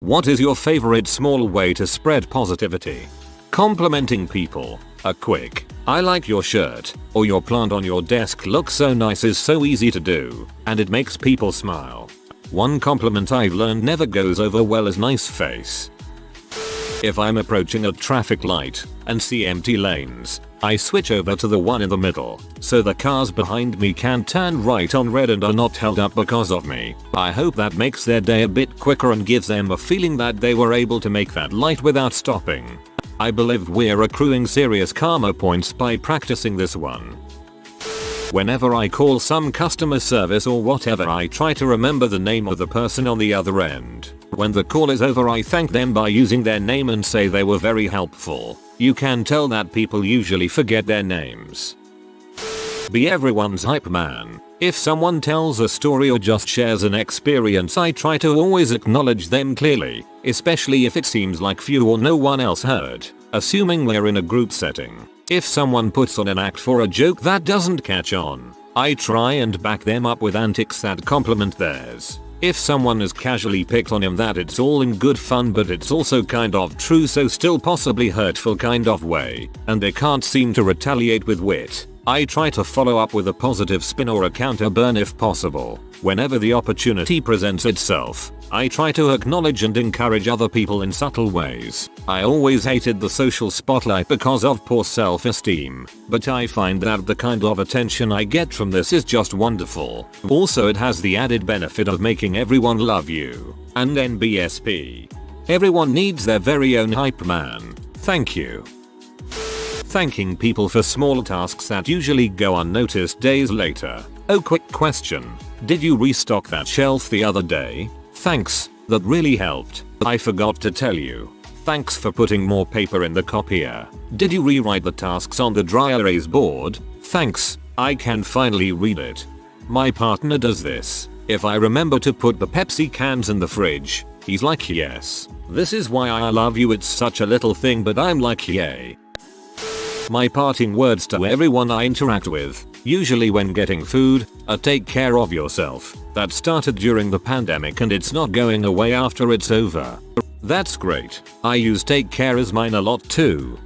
What is your favorite small way to spread positivity? Complimenting people. A quick, "I like your shirt," or "your plant on your desk looks so nice" is so easy to do, and it makes people smile. One compliment I've learned never goes over well is "nice face." If I'm approaching a traffic light and see empty lanes, I switch over to the one in the middle, so the cars behind me can turn right on red and are not held up because of me. I hope that makes their day a bit quicker and gives them a feeling that they were able to make that light without stopping. I believe we're accruing serious karma points by practicing this one. Whenever I call some customer service or whatever, I try to remember the name of the person on the other end. When the call is over, I thank them by using their name and say they were very helpful. You can tell that people usually forget their names. Be everyone's hype man. If someone tells a story or just shares an experience, I try to always acknowledge them clearly, especially if it seems like few or no one else heard, assuming we're in a group setting. If someone puts on an act for a joke that doesn't catch on, I try and back them up with antics that complement theirs. If someone has casually picked on him, that it's all in good fun, but it's also kind of true, so still possibly hurtful kind of way, and they can't seem to retaliate with wit, I try to follow up with a positive spin or a counter burn if possible. Whenever the opportunity presents itself, I try to acknowledge and encourage other people in subtle ways. I always hated the social spotlight because of poor self-esteem, but I find that the kind of attention I get from this is just wonderful. Also, it has the added benefit of making everyone love you. And NBSP. Everyone needs their very own hype man. Thank you. Thanking people for small tasks that usually go unnoticed days later. Oh, quick question. Did you restock that shelf the other day? Thanks, that really helped. I forgot to tell you. Thanks for putting more paper in the copier. Did you rewrite the tasks on the dry erase board? Thanks, I can finally read it. My partner does this. If I remember to put the Pepsi cans in the fridge, he's like, "Yes. This is why I love you." It's such a little thing, but I'm like, yay. My parting words to everyone I interact with, usually when getting food, are "take care of yourself." That started during the pandemic and it's not going away after it's over. That's great. I use "take care" as mine a lot too.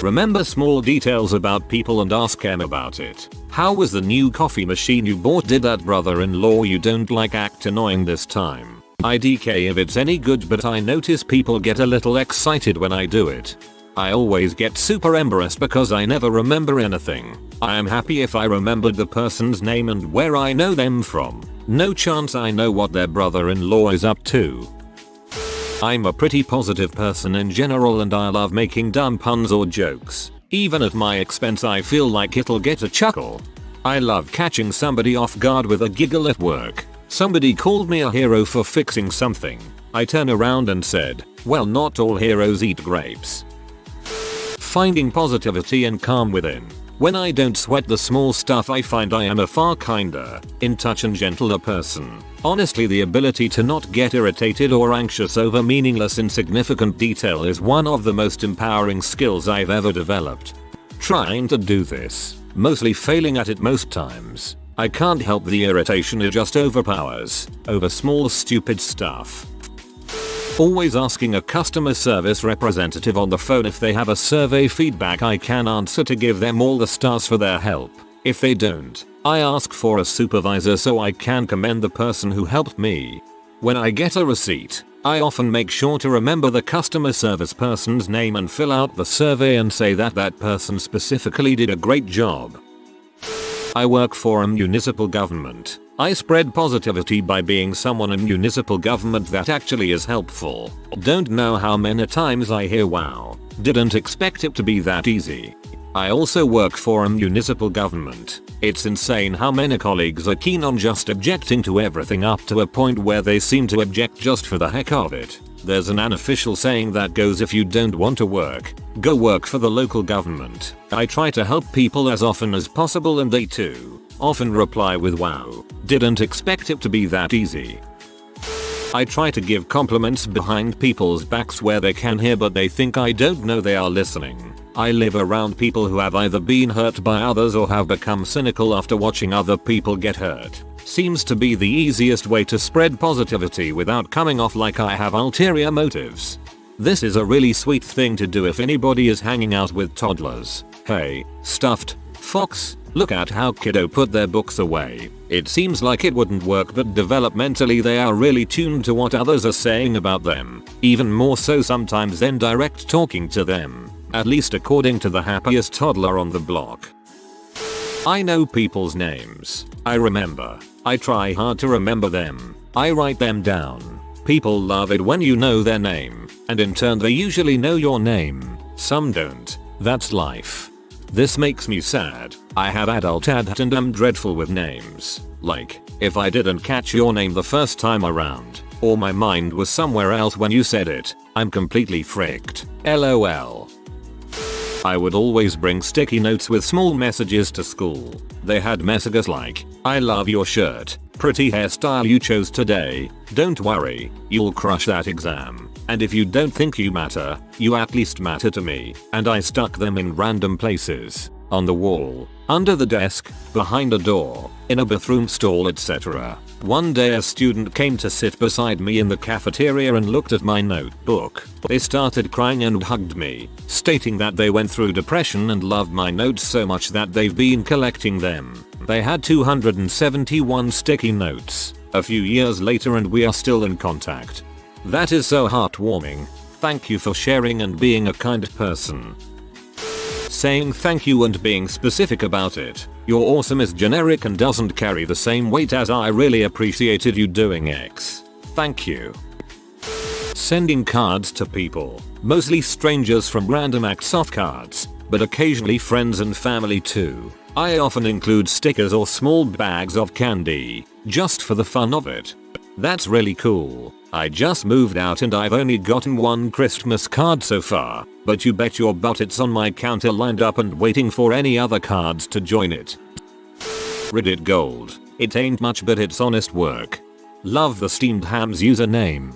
Remember small details about people and ask them about it. How was the new coffee machine you bought? Did that brother-in-law you don't like act annoying this time? IDK if it's any good, but I notice people get a little excited when I do it. I always get super embarrassed because I never remember anything. I am happy if I remembered the person's name and where I know them from. No chance I know what their brother-in-law is up to. I'm a pretty positive person in general and I love making dumb puns or jokes. Even at my expense, I feel like it'll get a chuckle. I love catching somebody off guard with a giggle at work. Somebody called me a hero for fixing something. I turned around and said, "Well, not all heroes eat grapes." Finding positivity and calm within. When I don't sweat the small stuff, I find I am a far kinder, in touch and gentler person. Honestly, the ability to not get irritated or anxious over meaningless insignificant detail is one of the most empowering skills I've ever developed. Trying to do this, mostly failing at it most times. I can't help the irritation, it just overpowers, over small stupid stuff. Always asking a customer service representative on the phone if they have a survey feedback I can answer to give them all the stars for their help. If they don't, I ask for a supervisor so I can commend the person who helped me. When I get a receipt, I often make sure to remember the customer service person's name and fill out the survey and say that that person specifically did a great job. I work for a municipal government. I spread positivity by being someone in municipal government that actually is helpful. Don't know how many times I hear "wow, didn't expect it to be that easy." I also work for a municipal government. It's insane how many colleagues are keen on just objecting to everything up to a point where they seem to object just for the heck of it. There's an unofficial saying that goes, "If you don't want to work, go work for the local government." I try to help people as often as possible and they too often reply with "wow, didn't expect it to be that easy." I try to give compliments behind people's backs where they can hear but they think I don't know they are listening. I live around people who have either been hurt by others or have become cynical after watching other people get hurt. Seems to be the easiest way to spread positivity without coming off like I have ulterior motives. This is a really sweet thing to do if anybody is hanging out with toddlers. Hey, stuffed fox, look at how kiddo put their books away. It seems like it wouldn't work but developmentally they are really tuned to what others are saying about them. Even more so sometimes than direct talking to them. At least according to the happiest toddler on the block. I know people's names. I remember. I try hard to remember them. I write them down. People love it when you know their name, and in turn they usually know your name. Some don't. That's life. This makes me sad. I have adult ADHD and I'm dreadful with names. Like, if I didn't catch your name the first time around, or my mind was somewhere else when you said it, I'm completely fricked. LOL. I would always bring sticky notes with small messages to school. They had messages like, I love your shirt, pretty hairstyle you chose today, don't worry, you'll crush that exam, and if you don't think you matter, you at least matter to me, and I stuck them in random places, on the wall, under the desk, behind a door, in a bathroom stall etc. One day a student came to sit beside me in the cafeteria and looked at my notebook. They started crying and hugged me, stating that they went through depression and loved my notes so much that they've been collecting them. They had 271 sticky notes, a few years later and we are still in contact. That is so heartwarming. Thank you for sharing and being a kind person. Saying thank you and being specific about it. You're awesome is generic and doesn't carry the same weight as I really appreciated you doing X. Thank you. Sending cards to people. Mostly strangers from random acts of cards, but occasionally friends and family too. I often include stickers or small bags of candy, just for the fun of it. That's really cool. I just moved out and I've only gotten one Christmas card so far, but you bet your butt it's on my counter lined up and waiting for any other cards to join it. Reddit Gold. It ain't much but it's honest work. Love the steamed hams username.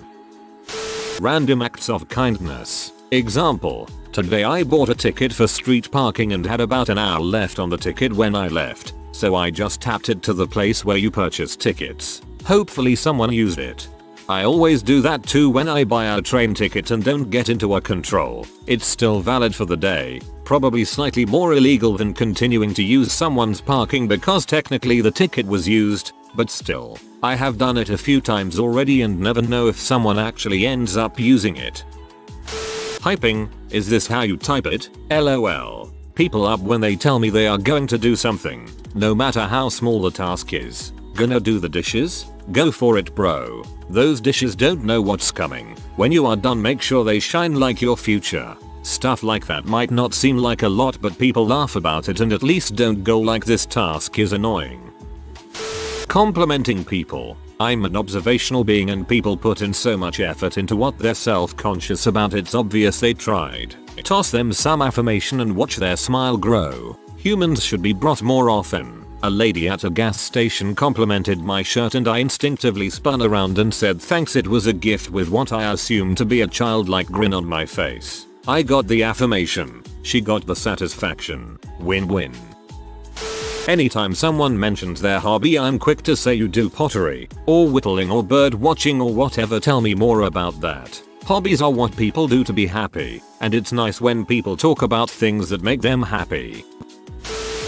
Random acts of kindness. Example. Today I bought a ticket for street parking and had about an hour left on the ticket when I left, so I just tapped it to the place where you purchase tickets. Hopefully someone used it. I always do that too when I buy a train ticket and don't get into a control. It's still valid for the day. Probably slightly more illegal than continuing to use someone's parking because technically the ticket was used, but still. I have done it a few times already and never know if someone actually ends up using it. Hyping, is this how you type it? LOL. People up when they tell me they are going to do something, no matter how small the task is. Gonna do the dishes? Go for it bro. Those dishes don't know what's coming. When you are done make sure they shine like your future. Stuff like that might not seem like a lot but people laugh about it and at least don't go like this task is annoying. Complimenting people. I'm an observational being and people put in so much effort into what they're self-conscious about it's obvious they tried. Toss them some affirmation and watch their smile grow. Humans should be brought more often. A lady at a gas station complimented my shirt and I instinctively spun around and said thanks. It was a gift with what I assumed to be a childlike grin on my face. I got the affirmation. She got the satisfaction. Win-win. Anytime someone mentions their hobby I'm quick to say you do pottery, or whittling or bird watching or whatever. Tell me more about that. Hobbies are what people do to be happy, and it's nice when people talk about things that make them happy.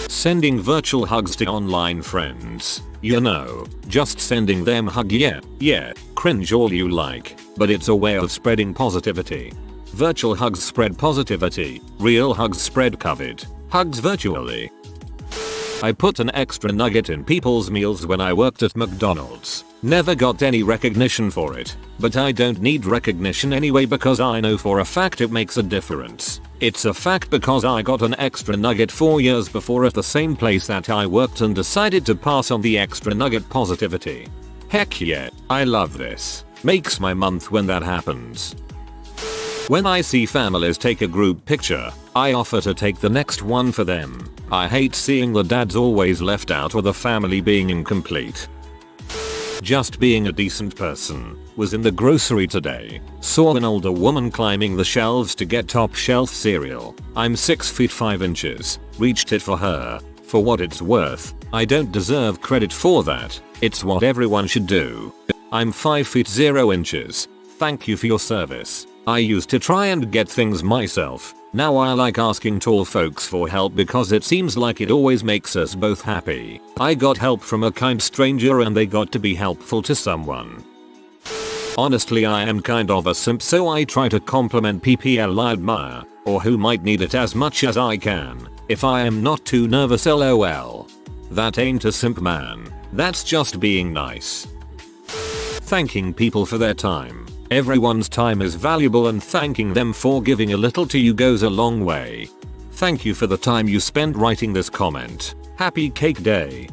Sending virtual hugs to online friends. You know, just sending them hug yeah, cringe all you like, but it's a way of spreading positivity. Virtual hugs spread positivity, real hugs spread COVID. Hugs virtually. I put an extra nugget in people's meals when I worked at McDonald's. Never got any recognition for it, but I don't need recognition anyway because I know for a fact it makes a difference. It's a fact because I got an extra nugget 4 years before at the same place that I worked and decided to pass on the extra nugget positivity. Heck yeah, I love this. Makes my month when that happens. When I see families take a group picture, I offer to take the next one for them. I hate seeing the dads always left out or the family being incomplete. Just being a decent person. Was in the grocery today. Saw an older woman climbing the shelves to get top shelf cereal. I'm 6 feet 5 inches. Reached it for her. For what it's worth, I don't deserve credit for that. It's what everyone should do. I'm 5 feet 0 inches. Thank you for your service. I used to try and get things myself. Now I like asking tall folks for help because it seems like it always makes us both happy. I got help from a kind stranger and they got to be helpful to someone. Honestly, I am kind of a simp, so I try to compliment people I admire or who might need it as much as I can. If I am not too nervous, lol. That ain't a simp, man. That's just being nice. Thanking people for their time. Everyone's time is valuable and thanking them for giving a little to you goes a long way. Thank you for the time you spent writing this comment. Happy Cake Day.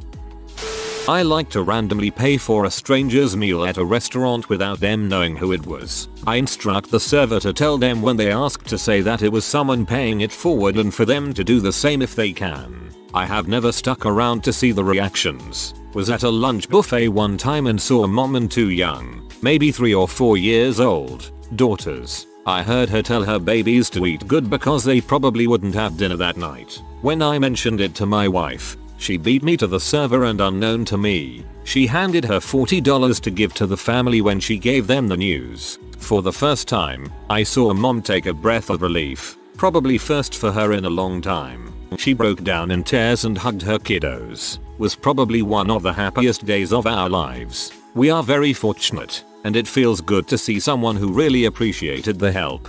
I like to randomly pay for a stranger's meal at a restaurant without them knowing who it was. I instruct the server to tell them when they ask to say that it was someone paying it forward and for them to do the same if they can. I have never stuck around to see the reactions. Was at a lunch buffet one time and saw a mom and 2 young, maybe 3 or 4 years old, daughters. I heard her tell her babies to eat good because they probably wouldn't have dinner that night. When I mentioned it to my wife, she beat me to the server and unknown to me, she handed her $40 to give to the family when she gave them the news. For the first time, I saw a mom take a breath of relief, probably first for her in a long time. She broke down in tears and hugged her kiddos. Was probably one of the happiest days of our lives. We are very fortunate, and it feels good to see someone who really appreciated the help.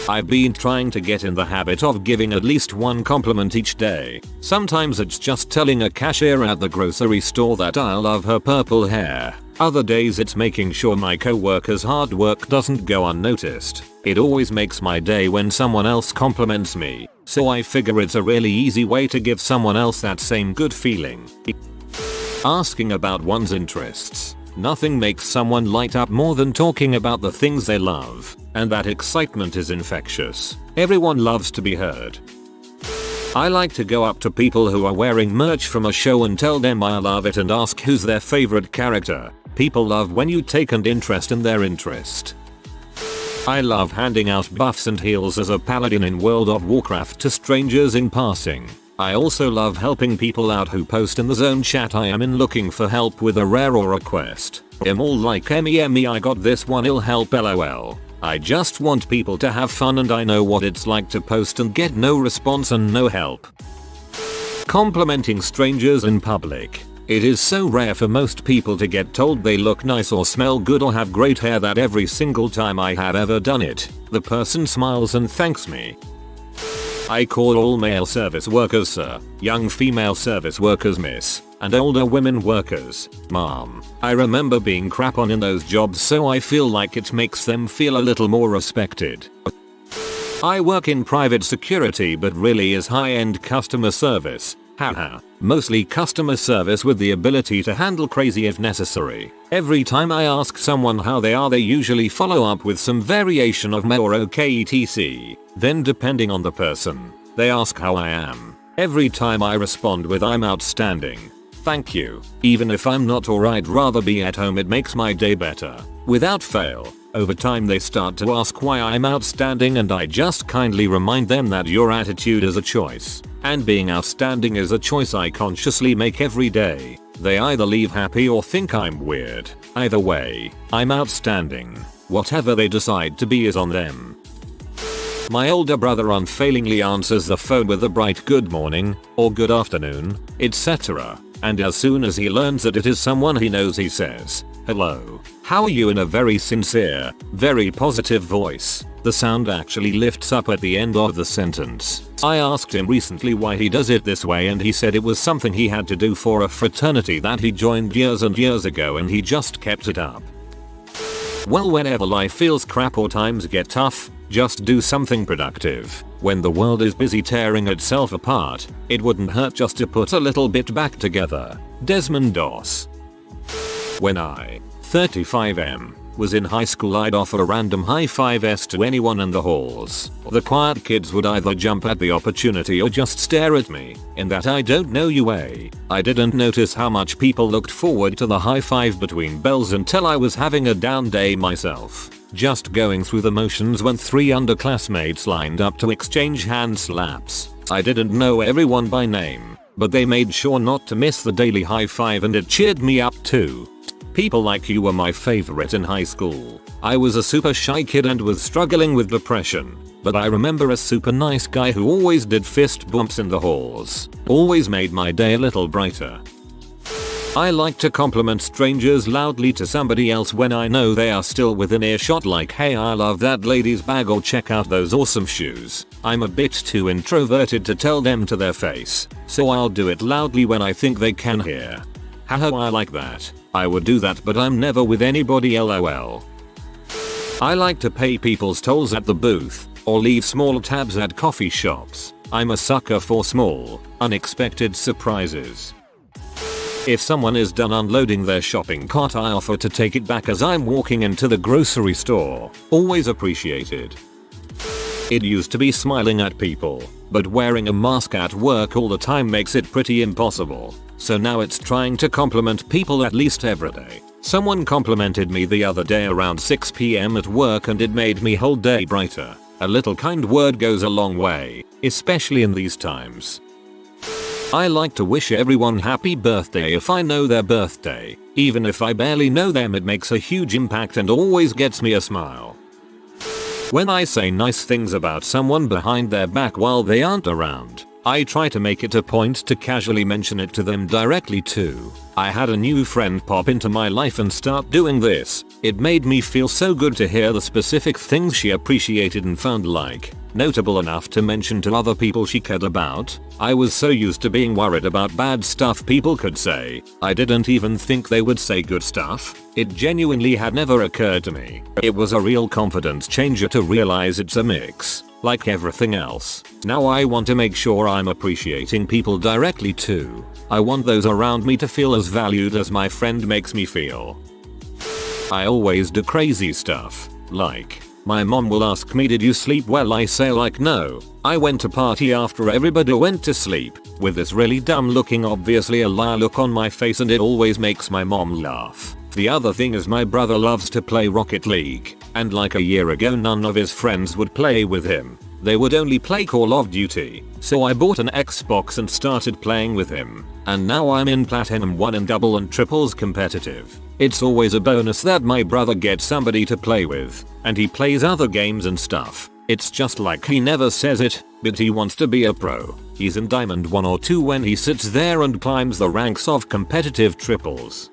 I've been trying to get in the habit of giving at least one compliment each day. Sometimes it's just telling a cashier at the grocery store that I love her purple hair. Other days it's making sure my co-worker's hard work doesn't go unnoticed. It always makes my day when someone else compliments me, so I figure it's a really easy way to give someone else that same good feeling. Asking about one's interests. Nothing makes someone light up more than talking about the things they love, and that excitement is infectious. Everyone loves to be heard. I like to go up to people who are wearing merch from a show and tell them I love it and ask who's their favorite character. People love when you take an interest in their interest. I love handing out buffs and heals as a paladin in World of Warcraft to strangers in passing. I also love helping people out who post in the zone chat I am in looking for help with a rare or a quest. I'm all like me I got this one, it'll help lol. I just want people to have fun and I know what it's like to post and get no response and no help. Complimenting strangers in public. It is so rare for most people to get told they look nice or smell good or have great hair that every single time I have ever done it, the person smiles and thanks me. I call all male service workers sir, young female service workers miss, and older women workers mom. I remember being crap on in those jobs, so I feel like it makes them feel a little more respected. I work in private security but really is high-end customer service. Haha. Mostly customer service with the ability to handle crazy if necessary. Every time I ask someone how they are, they usually follow up with some variation of meh or okay etc. Then depending on the person, they ask how I am. Every time I respond with I'm outstanding. Thank you. Even if I'm not or I'd rather be at home, it makes my day better. Without fail. Over time they start to ask why I'm outstanding and I just kindly remind them that your attitude is a choice. And being outstanding is a choice I consciously make every day. They either leave happy or think I'm weird. Either way, I'm outstanding. Whatever they decide to be is on them. My older brother unfailingly answers the phone with a bright good morning, or good afternoon, etc. And as soon as he learns that it is someone he knows, he says, "Hello, how are you?" in a very sincere, very positive voice. The sound actually lifts up at the end of the sentence. I asked him recently why he does it this way and he said it was something he had to do for a fraternity that he joined years and years ago and he just kept it up. Well, whenever life feels crap or times get tough, just do something productive. When the world is busy tearing itself apart, it wouldn't hurt just to put a little bit back together. Desmond Doss. When I, 35 am, was in high school, I'd offer a random high fives to anyone in the halls. The quiet kids would either jump at the opportunity or just stare at me in that I don't know you way. I didn't notice how much people looked forward to the high five between bells until I was having a down day myself. Just going through the motions when 3 underclassmates lined up to exchange hand slaps. I didn't know everyone by name, but they made sure not to miss the daily high five and it cheered me up too. People like you were my favorite in high school. I was a super shy kid and was struggling with depression, but I remember a super nice guy who always did fist bumps in the halls. Always made my day a little brighter. I like to compliment strangers loudly to somebody else when I know they are still within earshot, like, hey, I love that lady's bag, or check out those awesome shoes. I'm a bit too introverted to tell them to their face, so I'll do it loudly when I think they can hear. Haha, I like that. I would do that, but I'm never with anybody, lol. I like to pay people's tolls at the booth or leave small tabs at coffee shops. I'm a sucker for small, unexpected surprises. If someone is done unloading their shopping cart, I offer to take it back as I'm walking into the grocery store. Always appreciated. It used to be smiling at people, but wearing a mask at work all the time makes it pretty impossible. So now it's trying to compliment people at least every day. Someone complimented me the other day around 6 PM at work and it made me whole day brighter. A little kind word goes a long way, especially in these times. I like to wish everyone happy birthday if I know their birthday. Even if I barely know them, it makes a huge impact and always gets me a smile. When I say nice things about someone behind their back while they aren't around, I try to make it a point to casually mention it to them directly too. I had a new friend pop into my life and start doing this. It made me feel so good to hear the specific things she appreciated and found like notable enough to mention to other people she cared about. I was so used to being worried about bad stuff people could say, I didn't even think they would say good stuff. It genuinely had never occurred to me. It was a real confidence changer to realize it's a mix. Like everything else, now I want to make sure I'm appreciating people directly too. I want those around me to feel as valued as my friend makes me feel. I always do crazy stuff, like, my mom will ask me, did you sleep well? I say like, no, I went to party after everybody went to sleep, with this really dumb looking, obviously a liar look on my face, and it always makes my mom laugh. The other thing is my brother loves to play Rocket League, and like a year ago none of his friends would play with him. They would only play Call of Duty, so I bought an Xbox and started playing with him, and now I'm in Platinum 1 and double and triples competitive. It's always a bonus that my brother gets somebody to play with, and he plays other games and stuff. It's just like he never says it, but he wants to be a pro. He's in Diamond 1 or 2 when he sits there and climbs the ranks of competitive triples.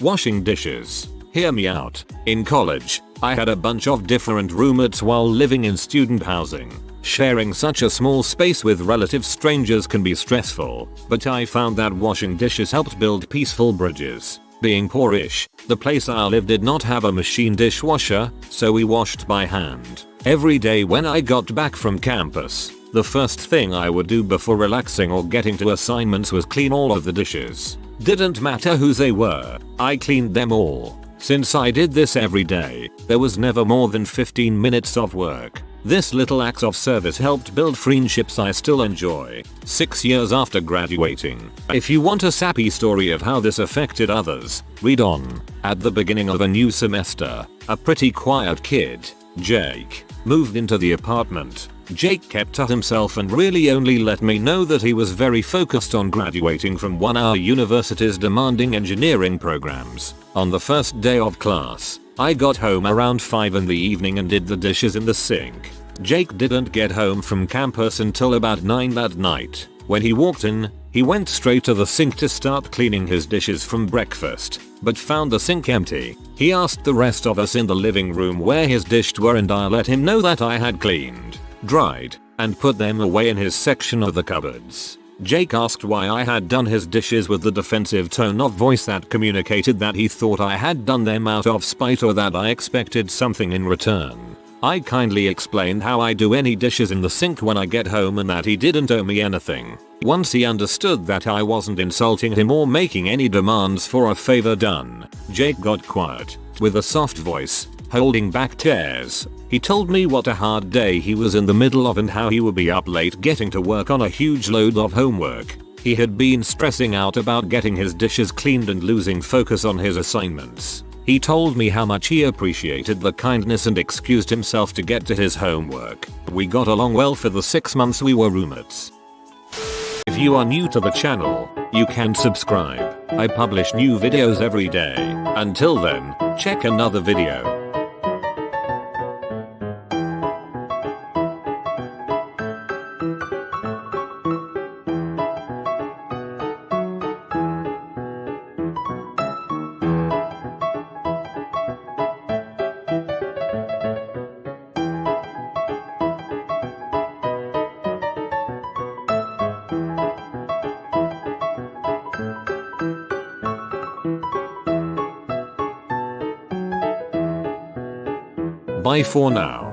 Washing dishes. Hear me out. In college, I had a bunch of different roommates while living in student housing. Sharing such a small space with relative strangers can be stressful, but I found that washing dishes helped build peaceful bridges. Being poorish, the place I lived did not have a machine dishwasher, so we washed by hand. Every day when I got back from campus, the first thing I would do before relaxing or getting to assignments was clean all of the dishes. Didn't matter whose they were, I cleaned them all. Since I did this every day, there was never more than 15 minutes of work. This little act of service helped build friendships I still enjoy 6 years after graduating. If you want a sappy story of how this affected others, read on. At the beginning of a new semester, a pretty quiet kid, Jake, moved into the apartment. Jake kept to himself and really only let me know that he was very focused on graduating from one of our university's demanding engineering programs. On the first day of class, I got home around 5 in the evening and did the dishes in the sink. Jake didn't get home from campus until about 9 that night. When he walked in, he went straight to the sink to start cleaning his dishes from breakfast, but found the sink empty. He asked the rest of us in the living room where his dishes were, and I let him know that I had cleaned, dried, and put them away in his section of the cupboards. Jake asked why I had done his dishes with the defensive tone of voice that communicated that he thought I had done them out of spite or that I expected something in return. I kindly explained how I do any dishes in the sink when I get home and that he didn't owe me anything. Once he understood that I wasn't insulting him or making any demands for a favor done, Jake got quiet, with a soft voice, holding back tears. He told me what a hard day he was in the middle of and how he would be up late getting to work on a huge load of homework. He had been stressing out about getting his dishes cleaned and losing focus on his assignments. He told me how much he appreciated the kindness and excused himself to get to his homework. We got along well for the 6 months we were roommates. If you are new to the channel, you can subscribe. I publish new videos every day. Until then, check another video. Bye for now.